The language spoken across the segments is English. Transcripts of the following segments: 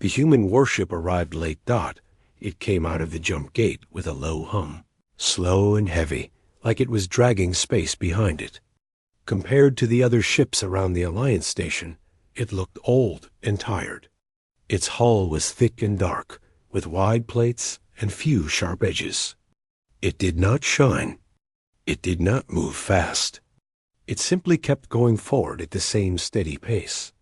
The human warship arrived late. It came out of the jump gate with a low hum, slow and heavy, like it was dragging space behind it. Compared to the other ships around the Alliance station, it looked old and tired. Its hull was thick and dark, with wide plates and few sharp edges. It did not shine. It did not move fast. It simply kept going forward at the same steady pace.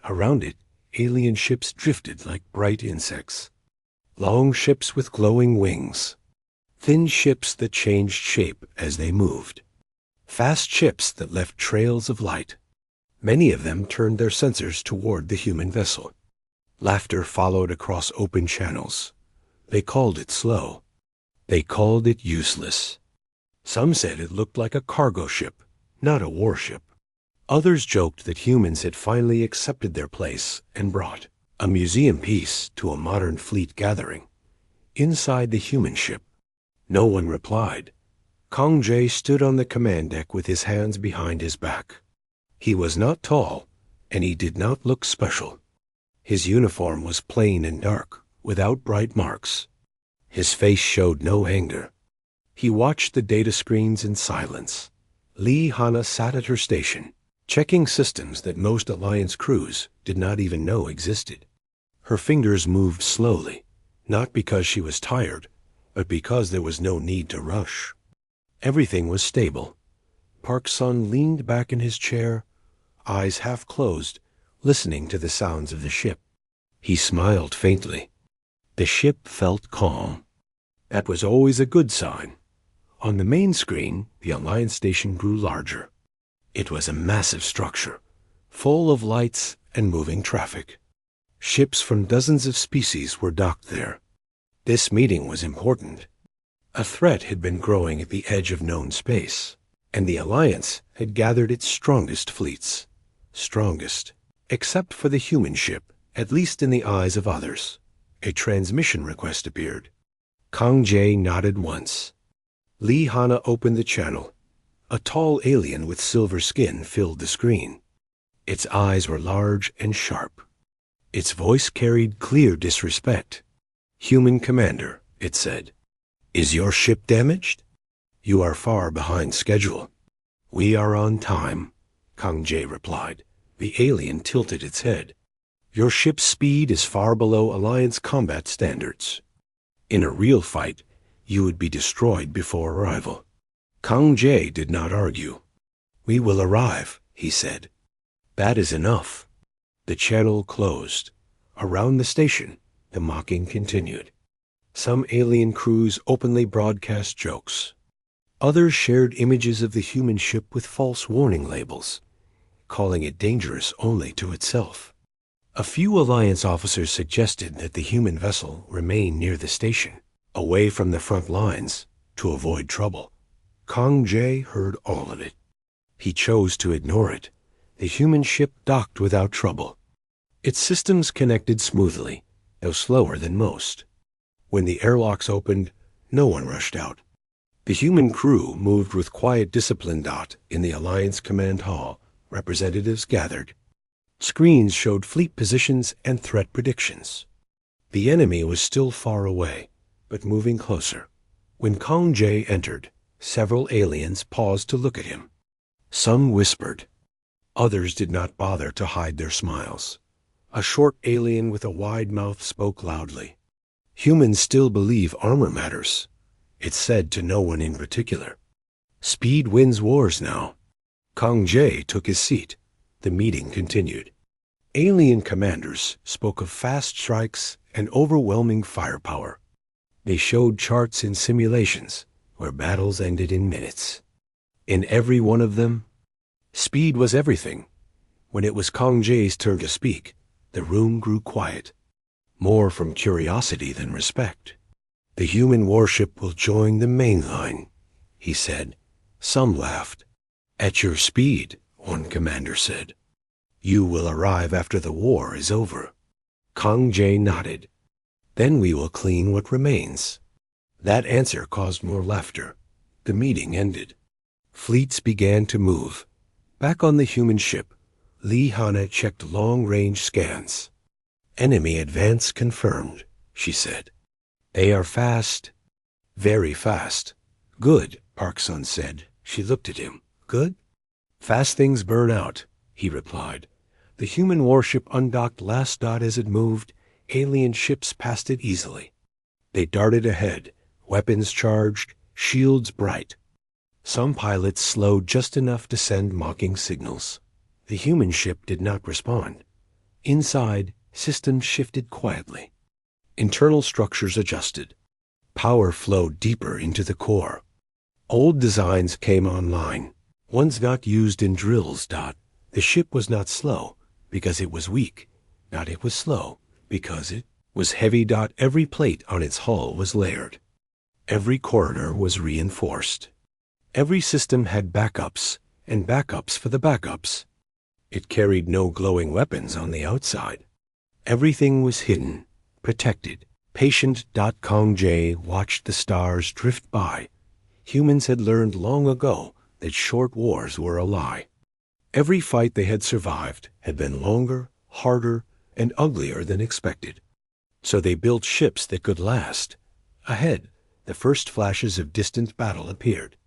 Around it, alien ships drifted like bright insects. Long ships with glowing wings. Thin ships that changed shape as they moved. Fast ships that left trails of light. Many of them turned their sensors toward the human vessel. Laughter followed across open channels. They called it slow. They called it useless. Some said it looked like a cargo ship, not a warship. Others joked that humans had finally accepted their place and brought a museum piece to a modern fleet gathering. Inside the human ship, no one replied. Kong Jae stood on the command deck with his hands behind his back. He was not tall, and he did not look special. His uniform was plain and dark, without bright marks. His face showed no anger. He watched the data screens in silence. Lee Hana sat at her station, checking systems that most Alliance crews did not even know existed. Her fingers moved slowly, not because she was tired, but because there was no need to rush. Everything was stable. Park Sun leaned back in his chair, eyes half closed, listening to the sounds of the ship. He smiled faintly. The ship felt calm. That was always a good sign. On the main screen, the Alliance station grew larger. It was a massive structure, full of lights and moving traffic. Ships from dozens of species were docked there. This meeting was important. A threat had been growing at the edge of known space, and the Alliance had gathered its strongest fleets. Strongest, except for the human ship, at least in the eyes of others. A transmission request appeared. Kang Jae nodded once. Lee Hana opened the channel. A tall alien with silver skin filled the screen. Its eyes were large and sharp. Its voice carried clear disrespect. "Human commander," it said. "Is your ship damaged? You are far behind schedule." "We are on time," Kang Jae replied. The alien tilted its head. "Your ship's speed is far below Alliance combat standards. In a real fight, you would be destroyed before arrival." Kang Jae did not argue. "We will arrive," he said. "That is enough." The channel closed. Around the station, the mocking continued. Some alien crews openly broadcast jokes. Others shared images of the human ship with false warning labels, calling it dangerous only to itself. A few Alliance officers suggested that the human vessel remain near the station, away from the front lines, to avoid trouble. Kang Jae heard all of it. He chose to ignore it. The human ship docked without trouble. Its systems connected smoothly, though slower than most. When the airlocks opened, no one rushed out. The human crew moved with quiet discipline. In the Alliance command hall, representatives gathered. Screens showed fleet positions and threat predictions. The enemy was still far away, but moving closer. When Kang Jae entered, several aliens paused to look at him. Some whispered. Others did not bother to hide their smiles. A short alien with a wide mouth spoke loudly. "Humans still believe armor matters," it said to no one in particular. "Speed wins wars now." Kang Jae took his seat. The meeting continued. Alien commanders spoke of fast strikes and overwhelming firepower. They showed charts in simulations where battles ended in minutes. In every one of them, speed was everything. When it was Kang Jae's turn to speak, the room grew quiet, more from curiosity than respect. "The human warship will join the main line," he said. Some laughed. "At your speed," one commander said. "You will arrive after the war is over." Kang Jae nodded. "Then we will clean what remains." That answer caused more laughter. The meeting ended. Fleets began to move. Back on the human ship, Lee Hana checked long-range scans. Enemy advance confirmed, she said. They are fast. Very fast. Good, Park Sun said. She looked at him. Good? Fast things burn out, he replied. The human warship undocked last dot as it moved. Alien ships passed it easily. They darted ahead, weapons charged, shields bright. Some pilots slowed just enough to send mocking signals. The human ship did not respond. Inside, systems shifted quietly. Internal structures adjusted. Power flowed deeper into the core. Old designs came online. Ones not used in drills. The ship was not slow because it was weak. Not it was slow because it was heavy. Every plate on its hull was layered. Every corridor was reinforced. Every system had backups, and backups for the backups. It carried no glowing weapons on the outside. Everything was hidden, protected. Patient. Kong J watched the stars drift by. Humans had learned long ago that short wars were a lie. Every fight they had survived had been longer, harder, and uglier than expected. So they built ships that could last. Ahead, the first flashes of distant battle appeared.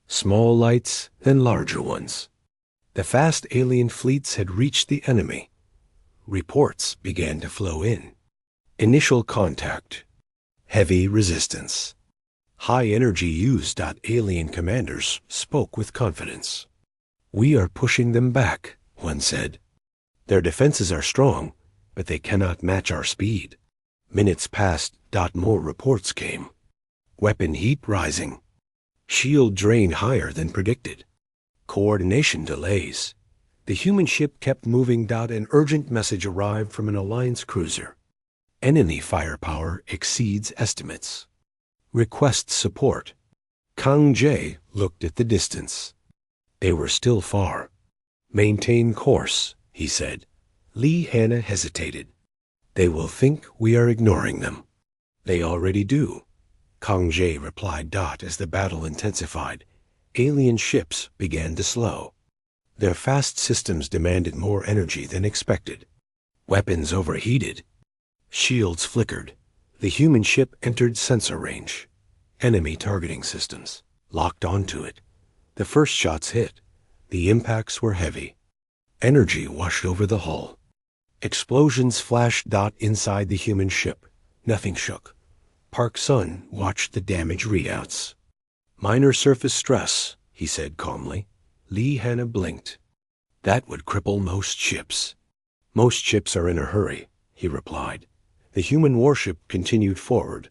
Small lights, then larger ones. The fast alien fleets had reached the enemy. Reports began to flow in. Initial contact. Heavy resistance. High energy used. Alien commanders spoke with confidence. We are pushing them back, one said. Their defenses are strong, but they cannot match our speed. Minutes passed. More reports came. Weapon heat rising. Shield drain higher than predicted. Coordination delays. The human ship kept moving. An urgent message arrived from an Alliance cruiser. Enemy firepower exceeds estimates. Requests support. Kang J looked at the distance. They were still far. Maintain course, he said. Lee Hanna hesitated. They will think we are ignoring them. They already do. Kang J replied. As the battle intensified, alien ships began to slow. Their fast systems demanded more energy than expected. Weapons overheated. Shields flickered. The human ship entered sensor range. Enemy targeting systems locked onto it. The first shots hit. The impacts were heavy. Energy washed over the hull. Explosions flashed. Inside the human ship. Nothing shook. Park Sun watched the damage readouts. Minor surface stress, he said calmly. Lee Hanna blinked. That would cripple most ships. Most ships are in a hurry, he replied. The human warship continued forward.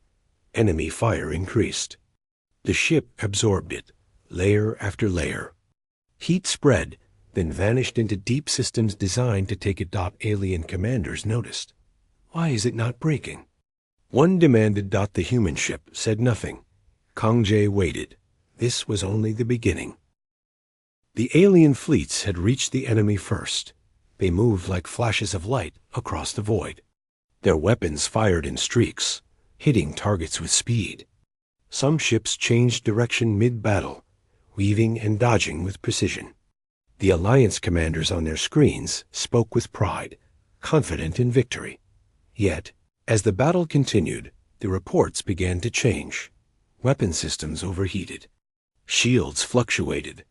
Enemy fire increased. The ship absorbed it, layer after layer. Heat spread, then vanished into deep systems designed to take it. Alien commanders noticed. Why is it not breaking? One demanded. The human ship said nothing. Kang J waited. This was only the beginning. The alien fleets had reached the enemy first. They moved like flashes of light across the void. Their weapons fired in streaks, hitting targets with speed. Some ships changed direction mid-battle, weaving and dodging with precision. The Alliance commanders on their screens spoke with pride, confident in victory. Yet, as the battle continued, the reports began to change. Weapon systems overheated. Shields fluctuated.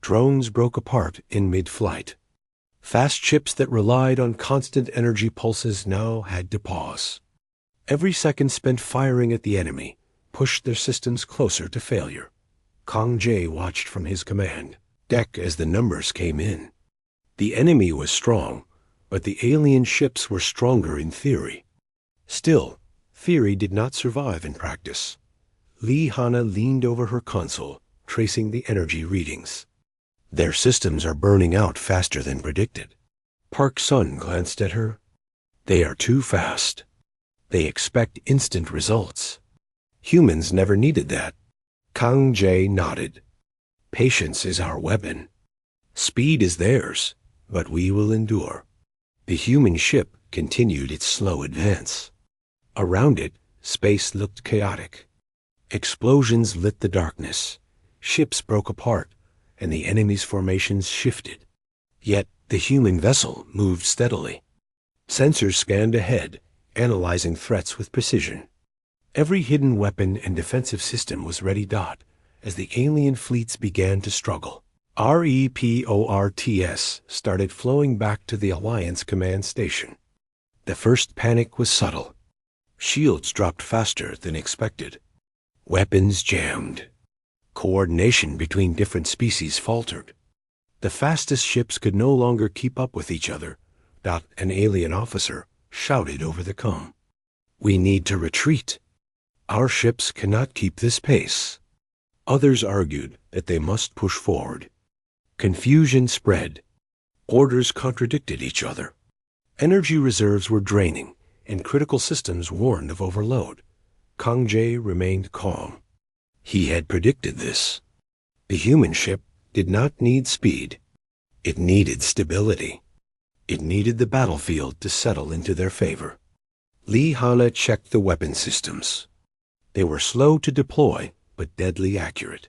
Drones broke apart in mid-flight. Fast ships that relied on constant energy pulses now had to pause. Every second spent firing at the enemy pushed their systems closer to failure. Kang J watched from his command deck as the numbers came in. The enemy was strong, but the alien ships were stronger in theory. Still, theory did not survive in practice. Lee Hanna leaned over her console, tracing the energy readings. Their systems are burning out faster than predicted. Park Sun glanced at her. They are too fast. They expect instant results. Humans never needed that. Kang J nodded. Patience is our weapon. Speed is theirs, but we will endure. The human ship continued its slow advance. Around it, space looked chaotic. Explosions lit the darkness. Ships broke apart, and the enemy's formations shifted. Yet the human vessel moved steadily. Sensors scanned ahead, analyzing threats with precision. Every hidden weapon and defensive system was ready. As the alien fleets began to struggle, reports started flowing back to the Alliance command station. The first panic was subtle. Shields dropped faster than expected. Weapons jammed. Coordination between different species faltered. The fastest ships could no longer keep up with each other. An alien officer shouted over the comm. "We need to retreat. Our ships cannot keep this pace." Others argued that they must push forward. Confusion spread. Orders contradicted each other. Energy reserves were draining, and critical systems warned of overload. Kang Jae remained calm. He had predicted this. The human ship did not need speed. It needed stability. It needed the battlefield to settle into their favor. Lee Hana checked the weapon systems. They were slow to deploy, but deadly accurate.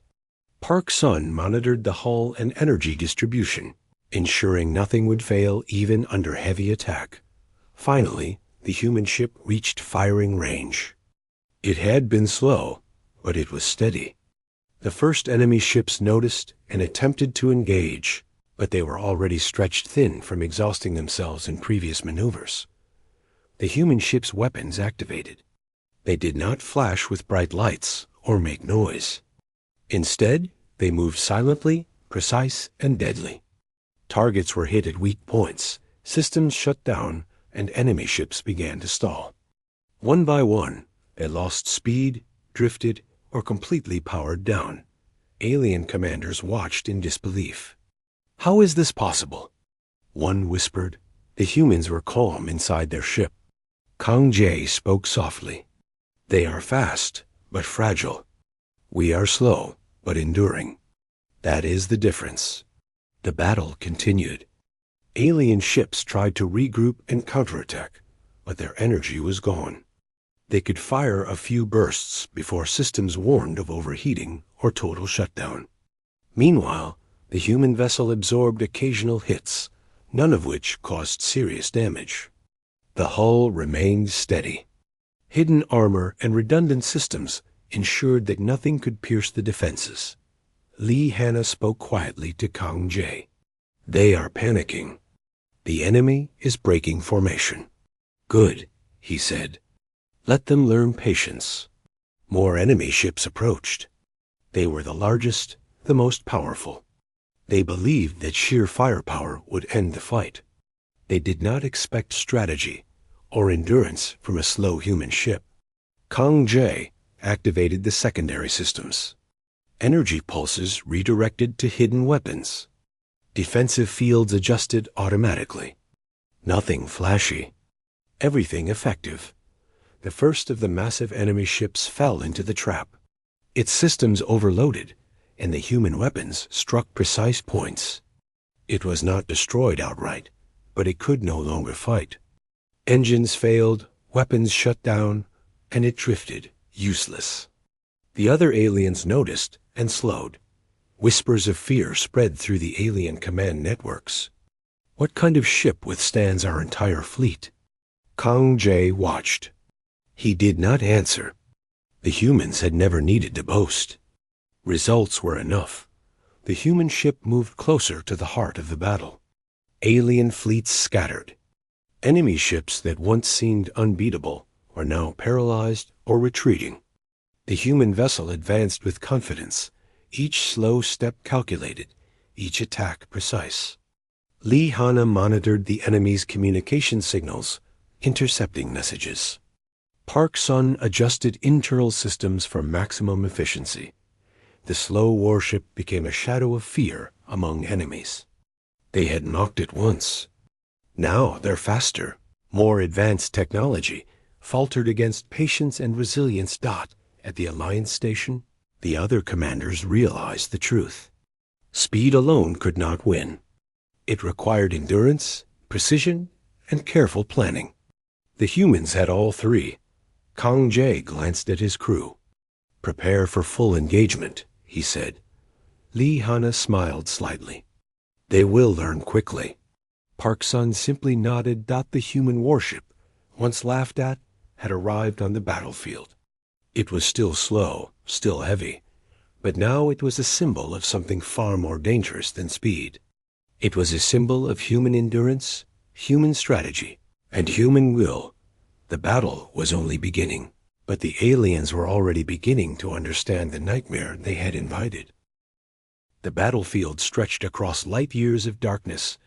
Park Sun monitored the hull and energy distribution, ensuring nothing would fail even under heavy attack. Finally, the human ship reached firing range. It had been slow, but it was steady. The first enemy ships noticed and attempted to engage, but they were already stretched thin from exhausting themselves in previous maneuvers. The human ship's weapons activated. They did not flash with bright lights or make noise. Instead, they moved silently, precise, and deadly. Targets were hit at weak points, systems shut down, and enemy ships began to stall. One by one, they lost speed, drifted, or completely powered down. Alien commanders watched in disbelief. "How is this possible?" One whispered. The humans were calm inside their ship. Kang Jae spoke softly. "They are fast, but fragile. We are slow, but enduring. That is the difference." The battle continued. Alien ships tried to regroup and counterattack, but their energy was gone. They could fire a few bursts before systems warned of overheating or total shutdown. Meanwhile, the human vessel absorbed occasional hits, none of which caused serious damage. The hull remained steady. Hidden armor and redundant systems ensured that nothing could pierce the defenses. Lee Hana spoke quietly to Kang Jae. "They are panicking. The enemy is breaking formation." "Good," he said. "Let them learn patience." More enemy ships approached. They were the largest, the most powerful. They believed that sheer firepower would end the fight. They did not expect strategy or endurance from a slow human ship. Kang Jae activated the secondary systems. Energy pulses redirected to hidden weapons. Defensive fields adjusted automatically. Nothing flashy. Everything effective. The first of the massive enemy ships fell into the trap. Its systems overloaded, and the human weapons struck precise points. It was not destroyed outright, but it could no longer fight. Engines failed, weapons shut down, and it drifted, useless. The other aliens noticed and slowed. Whispers of fear spread through the alien command networks. What kind of ship withstands our entire fleet? Kang Jae watched. He did not answer. The humans had never needed to boast. Results were enough. The human ship moved closer to the heart of the battle. Alien fleets scattered. Enemy ships that once seemed unbeatable were now paralyzed or retreating. The human vessel advanced with confidence, each slow step calculated, each attack precise. Lee Hana monitored the enemy's communication signals, intercepting messages. Park Sun adjusted internal systems for maximum efficiency. The slow warship became a shadow of fear among enemies. They had knocked it once. Now they're faster. More advanced technology faltered against patience and resilience. At the Alliance station, the other commanders realized the truth. Speed alone could not win. It required endurance, precision, and careful planning. The humans had all three. Kang Jae glanced at his crew. "Prepare for full engagement," he said. Lee Hana smiled slightly. "They will learn quickly." Park Sun simply nodded. The human warship, once laughed at, had arrived on the battlefield. It was still slow, still heavy, but now it was a symbol of something far more dangerous than speed. It was a symbol of human endurance, human strategy, and human will. The battle was only beginning, but the aliens were already beginning to understand the nightmare they had invited. The battlefield stretched across light years of darkness.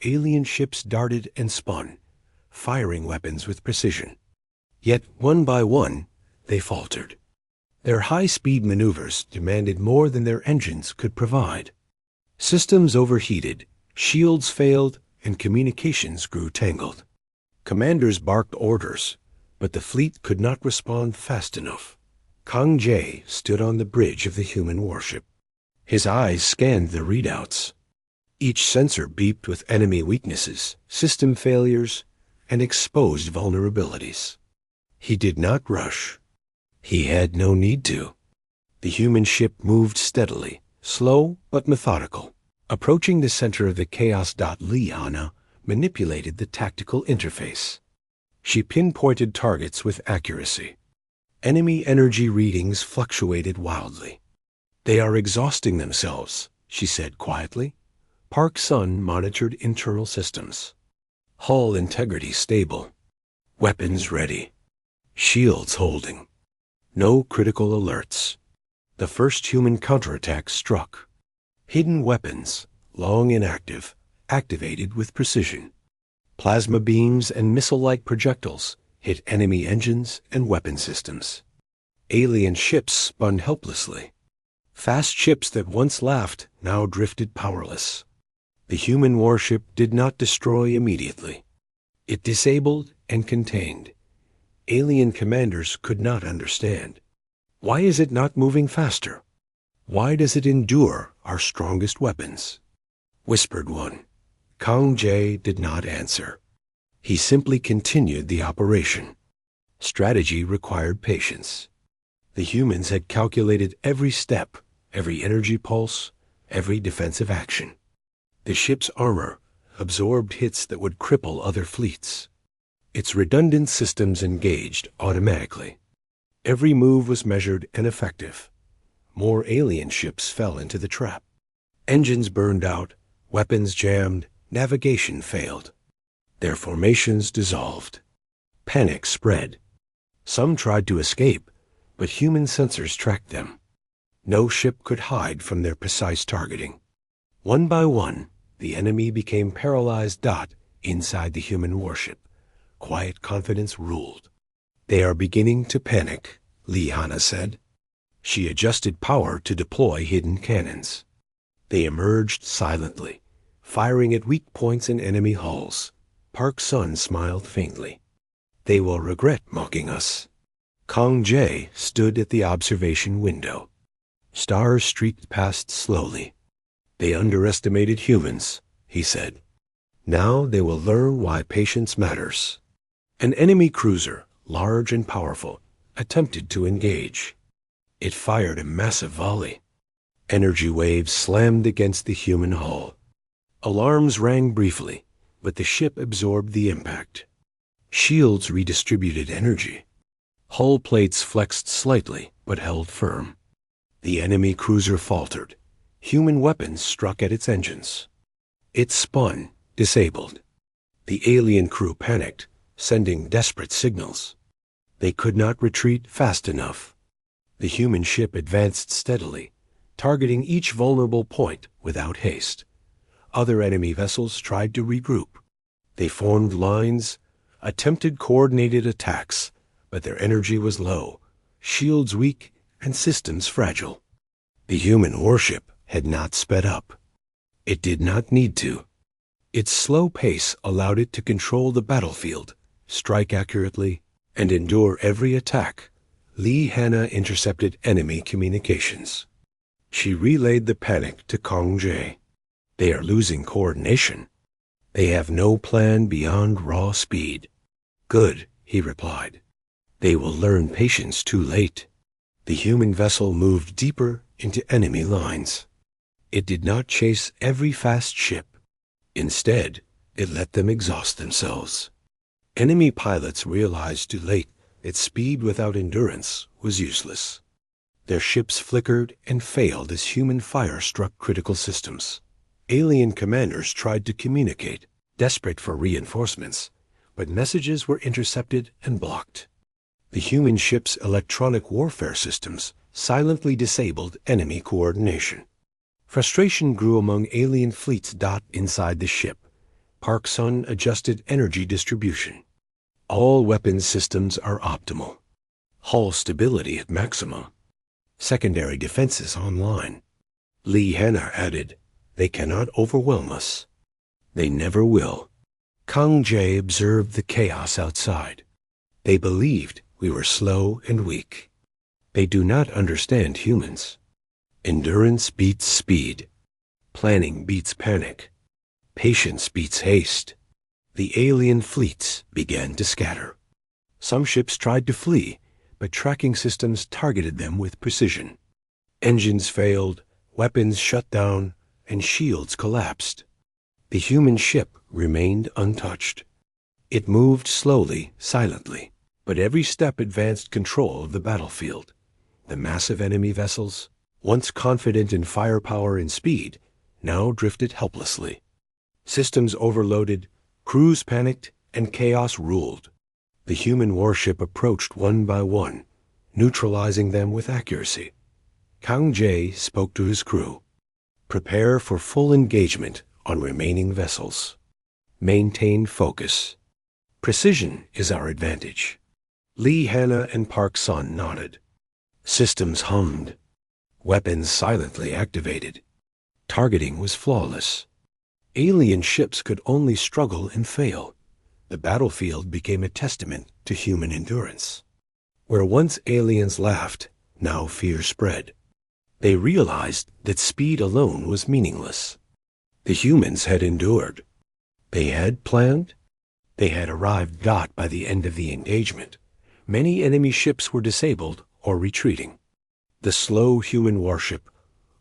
Alien ships darted and spun, firing weapons with precision. Yet, one by one, they faltered. Their high-speed maneuvers demanded more than their engines could provide. Systems overheated, shields failed, and communications grew tangled. Commanders barked orders, but the fleet could not respond fast enough. Kang Jae stood on the bridge of the human warship. His eyes scanned the readouts. Each sensor beeped with enemy weaknesses, system failures, and exposed vulnerabilities. He did not rush. He had no need to. The human ship moved steadily, slow but methodical. Approaching the center of the chaos. Liana manipulated the tactical interface. She pinpointed targets with accuracy. Enemy energy readings fluctuated wildly. "They are exhausting themselves," she said quietly. Park Sun monitored internal systems. Hull integrity stable. Weapons ready. Shields holding. No critical alerts. The first human counterattack struck. Hidden weapons, long inactive, activated with precision. Plasma beams and missile-like projectiles hit enemy engines and weapon systems. Alien ships spun helplessly. Fast ships that once laughed now drifted powerless. The human warship did not destroy immediately. It disabled and contained. Alien commanders could not understand. Why is it not moving faster? Why does it endure our strongest weapons? Whispered one. Kang Jae did not answer. He simply continued the operation. Strategy required patience. The humans had calculated every step, every energy pulse, every defensive action. The ship's armor absorbed hits that would cripple other fleets. Its redundant systems engaged automatically. Every move was measured and effective. More alien ships fell into the trap. Engines burned out, weapons jammed, navigation failed. Their formations dissolved. Panic spread. Some tried to escape, but human sensors tracked them. No ship could hide from their precise targeting. One by one, the enemy became paralyzed. Inside the human warship, quiet confidence ruled. "They are beginning to panic," Liana said. She adjusted power to deploy hidden cannons. They emerged silently, firing at weak points in enemy hulls. Park Sun smiled faintly. "They will regret mocking us." Kang Jae stood at the observation window. Stars streaked past slowly. "They underestimated humans," he said. "Now they will learn why patience matters." An enemy cruiser, large and powerful, attempted to engage. It fired a massive volley. Energy waves slammed against the human hull. Alarms rang briefly, but the ship absorbed the impact. Shields redistributed energy. Hull plates flexed slightly, but held firm. The enemy cruiser faltered. Human weapons struck at its engines. It spun, disabled. The alien crew panicked, sending desperate signals. They could not retreat fast enough. The human ship advanced steadily, targeting each vulnerable point without haste. Other enemy vessels tried to regroup. They formed lines, attempted coordinated attacks, but their energy was low, shields weak, and systems fragile. The human warship had not sped up. It did not need to. Its slow pace allowed it to control the battlefield, strike accurately, and endure every attack. Liana intercepted enemy communications. She relayed the panic to Kang Jae. "They are losing coordination. They have no plan beyond raw speed." "Good," he replied. "They will learn patience too late." The human vessel moved deeper into enemy lines. It did not chase every fast ship. Instead, It let them exhaust themselves. Enemy pilots realized too late that speed without endurance was useless. Their ships flickered and failed as human fire struck critical systems. Alien commanders tried to communicate, desperate for reinforcements, but messages were intercepted and blocked. The human ship's electronic warfare systems silently disabled enemy coordination. Frustration grew among alien fleets. Inside the ship, Park Sun adjusted energy distribution. All weapons systems are optimal. Hull stability at maximum. Secondary defenses online. Lee Hanna added, "They cannot overwhelm us." They never will. Kang Jae observed the chaos outside. They believed we were slow and weak. They do not understand humans. Endurance beats speed. Planning beats panic. Patience beats haste. The alien fleets began to scatter. Some ships tried to flee, but tracking systems targeted them with precision. Engines failed, weapons shut down, and shields collapsed. The human ship remained untouched. It moved slowly, silently, but every step advanced control of the battlefield. The massive enemy vessels, once confident in firepower and speed, now drifted helplessly. Systems overloaded, crews panicked, and chaos ruled. The human warship approached one by one, neutralizing them with accuracy. Kang Jae spoke to his crew. Prepare for full engagement on remaining vessels. Maintain focus. Precision is our advantage. Lee Hanna and Park Sun nodded. Systems hummed. Weapons silently activated. Targeting was flawless. Alien ships could only struggle and fail. The battlefield became a testament to human endurance. Where once aliens laughed, now fear spread. They realized that speed alone was meaningless. The humans had endured. They had planned. They had arrived. By the end of the engagement, many enemy ships were disabled or retreating. The slow human warship,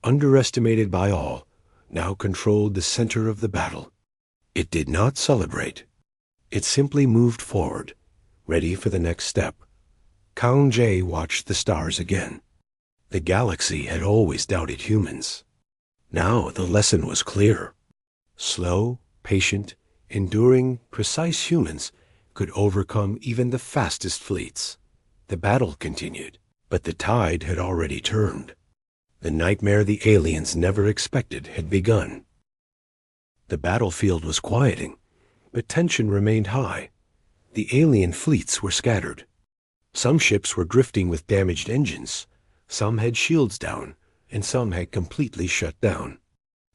underestimated by all, now controlled the center of the battle. It did not celebrate. It simply moved forward, ready for the next step. Kang Jae watched the stars again. The galaxy had always doubted humans. Now the lesson was clear. Slow, patient, enduring, precise humans could overcome even the fastest fleets. The battle continued, but the tide had already turned. The nightmare the aliens never expected had begun. The battlefield was quieting, but tension remained high. The alien fleets were scattered. Some ships were drifting with damaged engines, some had shields down, and some had completely shut down.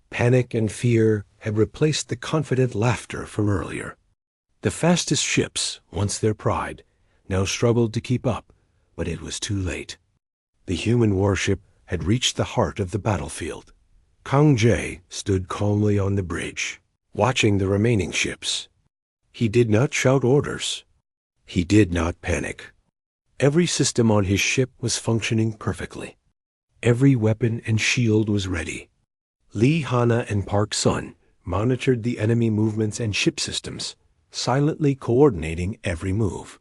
Panic and fear had replaced the confident laughter from earlier. The fastest ships, once their pride, now struggled to keep up, but it was too late. The human warship had reached the heart of the battlefield. Kang Jae stood calmly on the bridge, watching the remaining ships. He did not shout orders. He did not panic. Every system on his ship was functioning perfectly. Every weapon and shield was ready. Lee Hanna and Park Sun monitored the enemy movements and ship systems, silently coordinating every move.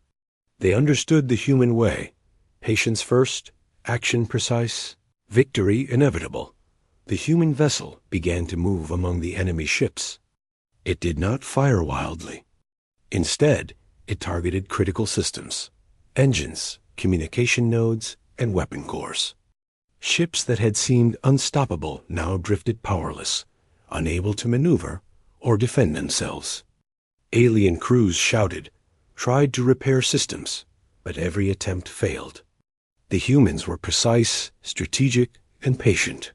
They understood the human way: patience first, action precise, victory inevitable. The human vessel began to move among the enemy ships. It did not fire wildly. Instead, it targeted critical systems, engines, communication nodes, and weapon cores. Ships that had seemed unstoppable now drifted powerless, unable to maneuver or defend themselves. Alien crews shouted, tried to repair systems, but every attempt failed. The humans were precise, strategic, and patient.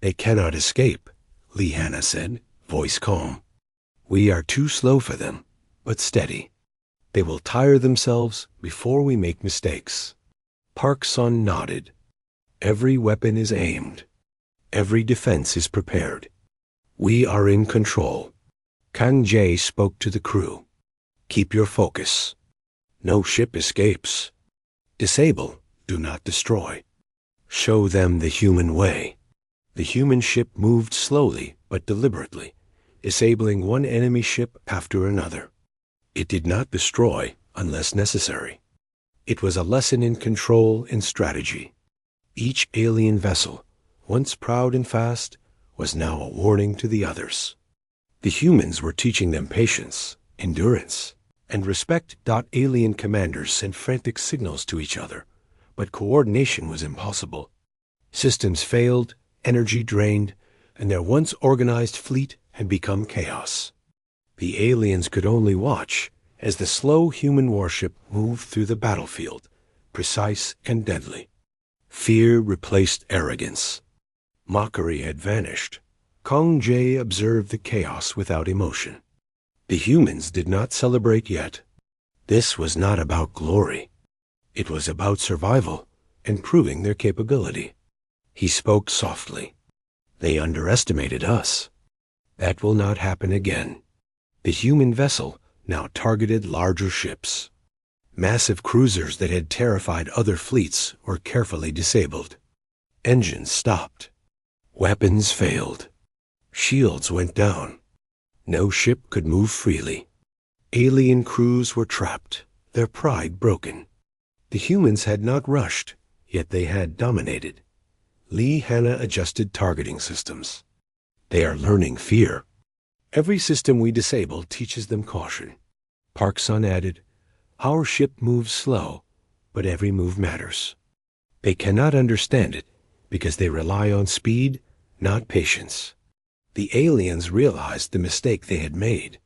"They cannot escape," Lee Hanna said, voice calm. "We are too slow for them, but steady. They will tire themselves before we make mistakes." Park Sun nodded. Every weapon is aimed. Every defense is prepared. We are in control. Kang Jae spoke to the crew. "Keep your focus. No ship escapes. Disable, do not destroy. Show them the human way." The human ship moved slowly but deliberately, disabling one enemy ship after another. It did not destroy unless necessary. It was a lesson in control and strategy. Each alien vessel, once proud and fast, was now a warning to the others. The humans were teaching them patience, endurance, and respect. Alien commanders sent frantic signals to each other, but coordination was impossible. Systems failed, energy drained, and their once organized fleet had become chaos. The aliens could only watch as the slow human warship moved through the battlefield, precise and deadly. Fear replaced arrogance. Mockery had vanished. Kong Jay observed the chaos without emotion. The humans did not celebrate yet. This was not about glory. It was about survival and proving their capability. He spoke softly. They underestimated us. That will not happen again. The human vessel now targeted larger ships. Massive cruisers that had terrified other fleets were carefully disabled. Engines stopped. Weapons failed. Shields went down. No ship could move freely. Alien crews were trapped, their pride broken. The humans had not rushed, yet they had dominated. Lee Hanna adjusted targeting systems. They are learning fear. Every system we disable teaches them caution. Park Sun added, our ship moves slow, but every move matters. They cannot understand it because they rely on speed, not patience. The aliens realized the mistake they had made.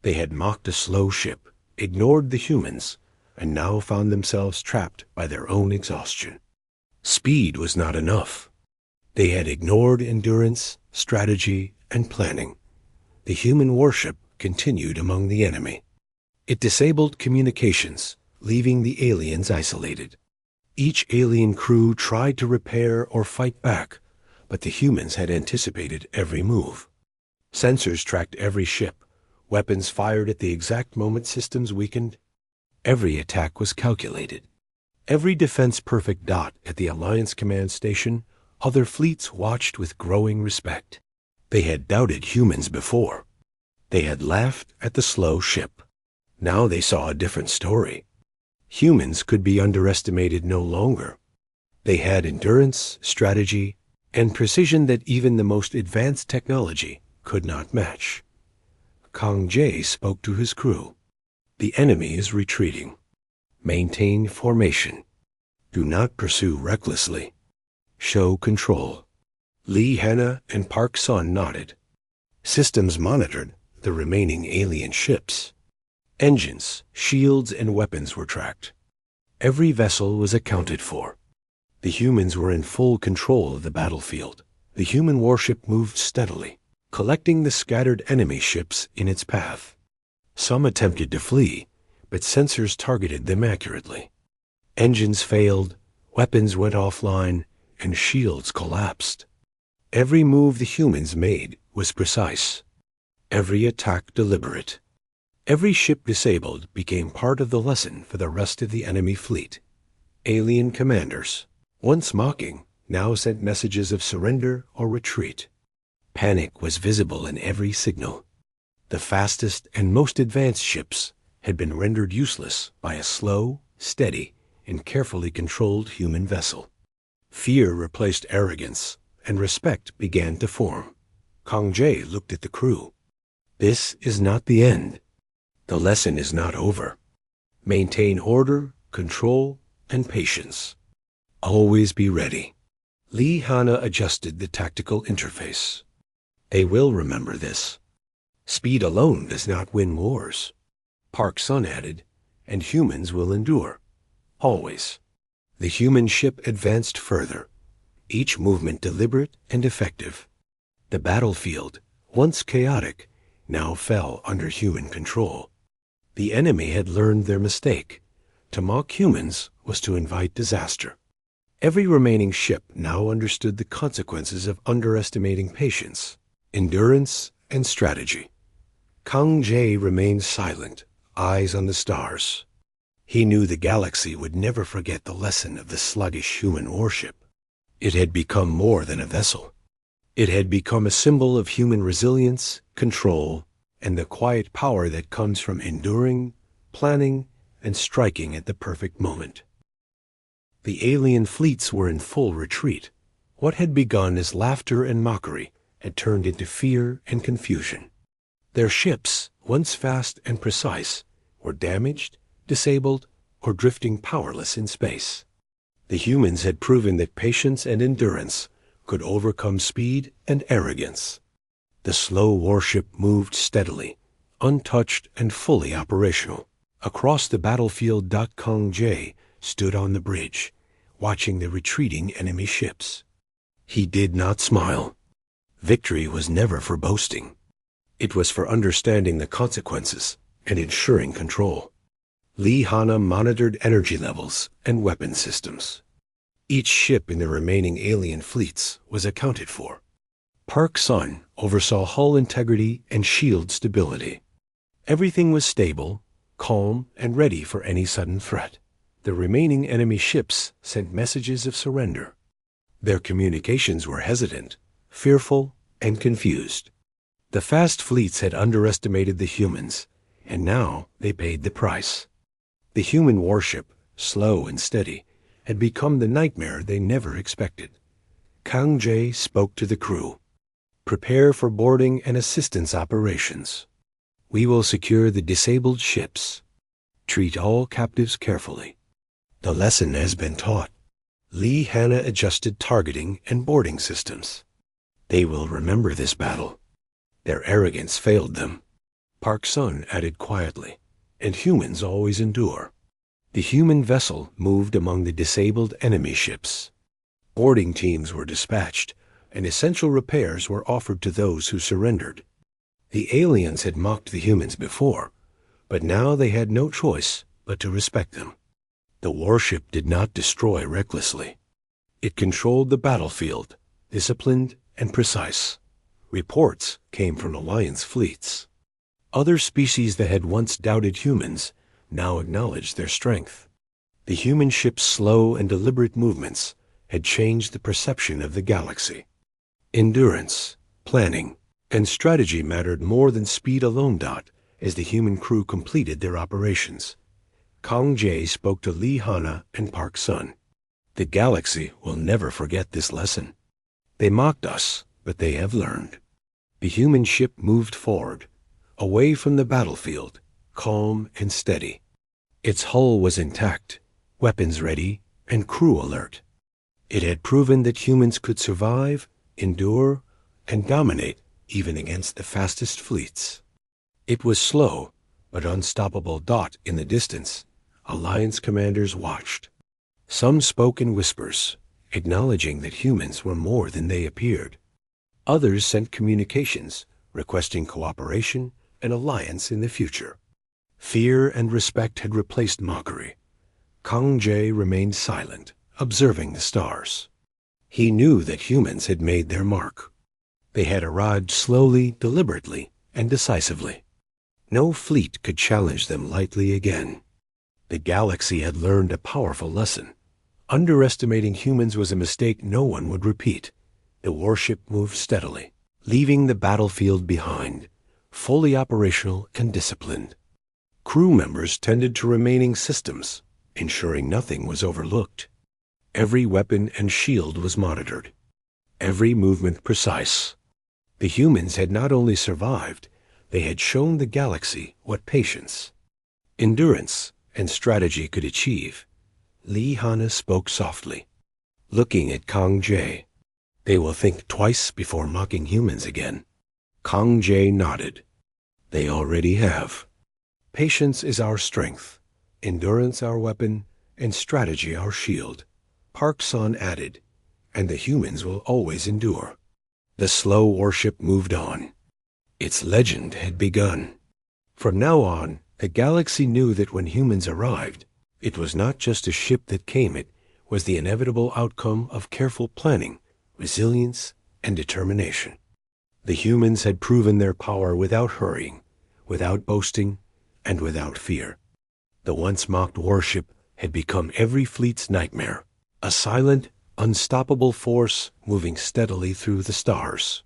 They had mocked a slow ship, ignored the humans, and now found themselves trapped by their own exhaustion. Speed was not enough. They had ignored endurance, strategy, and planning. The human warship continued among the enemy. It disabled communications, leaving the aliens isolated. Each alien crew tried to repair or fight back, but the humans had anticipated every move. Sensors tracked every ship. Weapons fired at the exact moment systems weakened. Every attack was calculated. Every defense-perfect dot at the Alliance command station, other fleets watched with growing respect. They had doubted humans before. They had laughed at the slow ship. Now they saw a different story. Humans could be underestimated no longer. They had endurance, strategy, and precision that even the most advanced technology could not match. Kong Jay spoke to his crew. The enemy is retreating. Maintain formation. Do not pursue recklessly. Show control. Lee Hanna and Park Sun nodded. Systems monitored the remaining alien ships. Engines, shields, and weapons were tracked. Every vessel was accounted for. The humans were in full control of the battlefield. The human warship moved steadily, collecting the scattered enemy ships in its path. Some attempted to flee, but sensors targeted them accurately. Engines failed, weapons went offline, and shields collapsed. Every move the humans made was precise. Every attack deliberate. Every ship disabled became part of the lesson for the rest of the enemy fleet. Alien commanders, once mocking, now sent messages of surrender or retreat. Panic was visible in every signal. The fastest and most advanced ships had been rendered useless by a slow, steady, and carefully controlled human vessel. Fear replaced arrogance, and respect began to form. Kong Jay looked at the crew. This is not the end. The lesson is not over. Maintain order, control, and patience. Always be ready. Lee Hanna adjusted the tactical interface. They will remember this. Speed alone does not win wars. Park Sun added, and humans will endure. Always. The human ship advanced further, each movement deliberate and effective. The battlefield, once chaotic, now fell under human control. The enemy had learned their mistake. To mock humans was to invite disaster. Every remaining ship now understood the consequences of underestimating patience, endurance, and strategy. Kong Jay remained silent, eyes on the stars. He knew the galaxy would never forget the lesson of the sluggish human warship. It had become more than a vessel. It had become a symbol of human resilience, control, and the quiet power that comes from enduring, planning, and striking at the perfect moment. The alien fleets were in full retreat. What had begun as laughter and mockery had turned into fear and confusion. Their ships, once fast and precise, were damaged, disabled, or drifting powerless in space. The humans had proven that patience and endurance could overcome speed and arrogance. The slow warship moved steadily, untouched and fully operational. Across the battlefield, Kang Jae stood on the bridge, watching the retreating enemy ships. He did not smile. Victory was never for boasting. It was for understanding the consequences and ensuring control. Lee Hana monitored energy levels and weapon systems. Each ship in the remaining alien fleets was accounted for. Park Sun oversaw hull integrity and shield stability. Everything was stable, calm, and ready for any sudden threat. The remaining enemy ships sent messages of surrender. Their communications were hesitant, fearful, and confused. The fast fleets had underestimated the humans, and now they paid the price. The human warship, slow and steady, had become the nightmare they never expected. Kang Jae spoke to the crew. Prepare for boarding and assistance operations. We will secure the disabled ships. Treat all captives carefully. The lesson has been taught. Lee Hana adjusted targeting and boarding systems. They will remember this battle. Their arrogance failed them. Park Sun added quietly, and humans always endure. The human vessel moved among the disabled enemy ships. Boarding teams were dispatched, and essential repairs were offered to those who surrendered. The aliens had mocked the humans before, but now they had no choice but to respect them. The warship did not destroy recklessly. It controlled the battlefield, disciplined and precise. Reports came from Alliance fleets. Other species that had once doubted humans now acknowledged their strength. The human ship's slow and deliberate movements had changed the perception of the galaxy. Endurance, planning, and strategy mattered more than speed alone. As the human crew completed their operations, Kang Jae spoke to Lee Hana and Park Sun. The galaxy will never forget this lesson. They mocked us, but they have learned. The human ship moved forward, away from the battlefield, calm and steady. Its hull was intact, weapons ready, and crew alert. It had proven that humans could survive, endure, and dominate even against the fastest fleets. It was slow, but unstoppable. In the distance, Alliance commanders watched. Some spoke in whispers, acknowledging that humans were more than they appeared. Others sent communications, requesting cooperation and alliance in the future. Fear and respect had replaced mockery. Kang Jae remained silent, observing the stars. He knew that humans had made their mark. They had arrived slowly, deliberately, and decisively. No fleet could challenge them lightly again. The galaxy had learned a powerful lesson. Underestimating humans was a mistake no one would repeat. The warship moved steadily, leaving the battlefield behind, fully operational and disciplined. Crew members tended to remaining systems, ensuring nothing was overlooked. Every weapon and shield was monitored, every movement precise. The humans had not only survived, they had shown the galaxy what patience, endurance, and strategy could achieve. Lee Hana spoke softly, looking at Kang Jae. They will think twice before mocking humans again. Kang Jae nodded. They already have. Patience is our strength, endurance our weapon, and strategy our shield. Park Sun added, and the humans will always endure. The slow warship moved on. Its legend had begun. From now on, the galaxy knew that when humans arrived, it was not just a ship that came, it was the inevitable outcome of careful planning, resilience, and determination. The humans had proven their power without hurrying, without boasting, and without fear. The once mocked warship had become every fleet's nightmare, a silent, unstoppable force moving steadily through the stars.